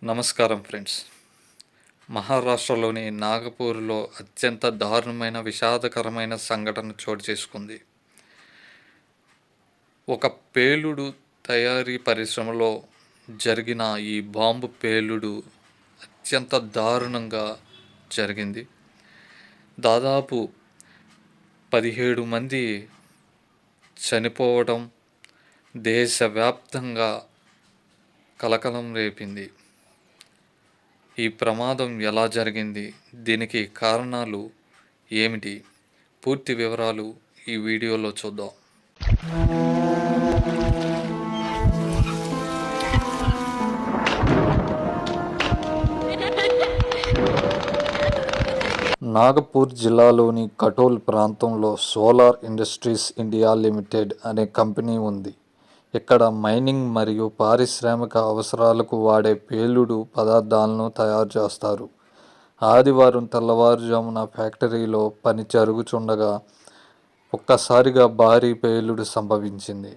నమస్కారం ఫ్రెండ్స్. మహారాష్ట్రలోని నాగపూర్లో అత్యంత దారుణమైన విషాదకరమైన సంఘటన చోటు చేసుకుంది. ఒక పేలుడు తయారీ పరిశ్రమలో జరిగిన ఈ బాంబు పేలుడు అత్యంత దారుణంగా జరిగింది. దాదాపు 17 మంది చనిపోవడం దేశవ్యాప్తంగా కలకలం రేపింది. ఈ ప్రమాదం ఎలా జరిగింది, దీనికి కారణాలు ఏమిటి, పూర్తి వివరాలు ఈ వీడియోలో చూద్దాం. నాగపూర్ జిల్లాలోని కటోల్ ప్రాంతంలో సోలార్ ఇండస్ట్రీస్ ఇండియా లిమిటెడ్ అనే కంపెనీ ఉంది. ఇక్కడ మైనింగ్ మరియు పారిశ్రామిక అవసరాలకు వాడే పేలుడు పదార్థాలను తయారు చేస్తారు. ఆదివారం తెల్లవారుజామున ఫ్యాక్టరీలో పని జరుగుతుండగా ఒక్కసారిగా భారీ పేలుడు సంభవించింది.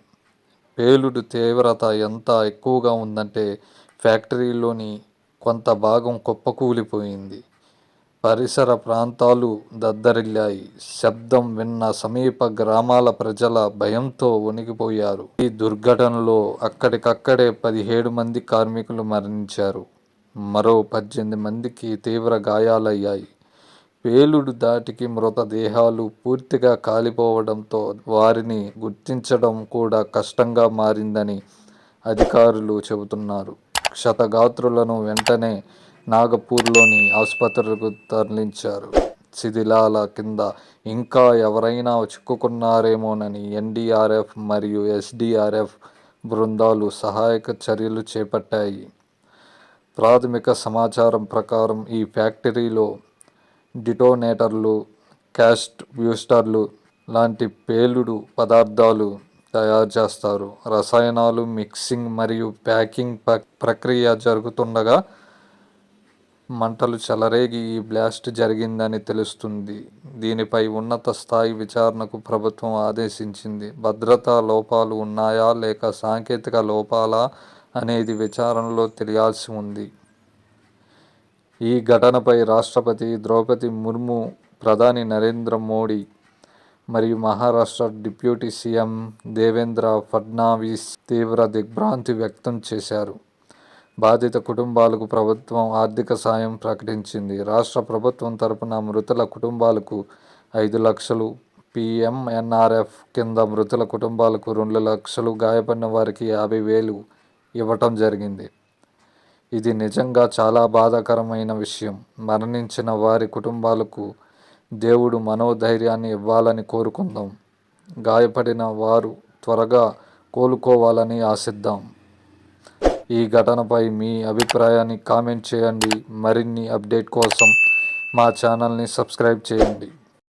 పేలుడు తీవ్రత ఎంత ఎక్కువగా ఉందంటే ఫ్యాక్టరీలోని కొంత భాగం కుప్పకూలిపోయింది. పరిసర ప్రాంతాలు దద్దరిల్లాయి. శబ్దం విన్న సమీప గ్రామాల ప్రజల భయంతో వణికిపోయారు. ఈ దుర్ఘటనలో అక్కడికక్కడే 17 మంది కార్మికులు మరణించారు. మరో 18 మందికి తీవ్ర గాయాలయ్యాయి. పేలుడు ధాటికి మృతదేహాలు పూర్తిగా కాలిపోవడంతో వారిని గుర్తించడం కూడా కష్టంగా మారిందని అధికారులు చెబుతున్నారు. క్షతగాత్రులను వెంటనే నాగపూర్లోని ఆసుపత్రులకు తరలించారు. శిథిలాల కింద ఇంకా ఎవరైనా చిక్కుకున్నారేమోనని ఎన్డీఆర్ఎఫ్ మరియు ఎస్డీఆర్ఎఫ్ బృందాలు సహాయక చర్యలు చేపట్టాయి. ప్రాథమిక సమాచారం ప్రకారం ఈ ఫ్యాక్టరీలో డిటోనేటర్లు, క్యాస్ట్ బ్యూస్టర్లు లాంటి పేలుడు పదార్థాలు తయారు చేస్తారు. రసాయనాలు మిక్సింగ్ మరియు ప్యాకింగ్ ప్రక్రియ జరుగుతుండగా మంటలు చెలరేగి ఈ బ్లాస్ట్ జరిగిందని తెలుస్తుంది. దీనిపై ఉన్నత స్థాయి విచారణకు ప్రభుత్వం ఆదేశించింది. భద్రతా లోపాలు ఉన్నాయా లేక సాంకేతిక లోపాలా అనేది విచారణలో తెలియాల్సి ఉంది. ఈ ఘటనపై రాష్ట్రపతి ద్రౌపది ముర్ము, ప్రధాని నరేంద్ర మోడీ మరియు మహారాష్ట్ర డిప్యూటీ సీఎం దేవేంద్ర ఫడ్నవీస్ తీవ్ర దిగ్భ్రాంతి వ్యక్తం చేశారు. బాధిత కుటుంబాలకు ప్రభుత్వం ఆర్థిక సాయం ప్రకటించింది. రాష్ట్ర ప్రభుత్వం తరపున మృతుల కుటుంబాలకు 5 లక్షలు, పీఎంఎన్ఆర్ఎఫ్ కింద మృతుల కుటుంబాలకు 2 లక్షలు, గాయపడిన వారికి 50,000 ఇవ్వటం జరిగింది. ఇది నిజంగా చాలా బాధాకరమైన విషయం. మరణించిన వారి కుటుంబాలకు దేవుడు మనోధైర్యాన్ని ఇవ్వాలని కోరుకుందాం. గాయపడిన వారు త్వరగా కోలుకోవాలని ఆశిద్దాం. ఈ ఘటనపై మీ అభిప్రాయాన్ని కామెంట్ చేయండి. మరిన్ని అప్డేట్ కోసం మా ఛానల్ని సబ్స్క్రైబ్ చేయండి.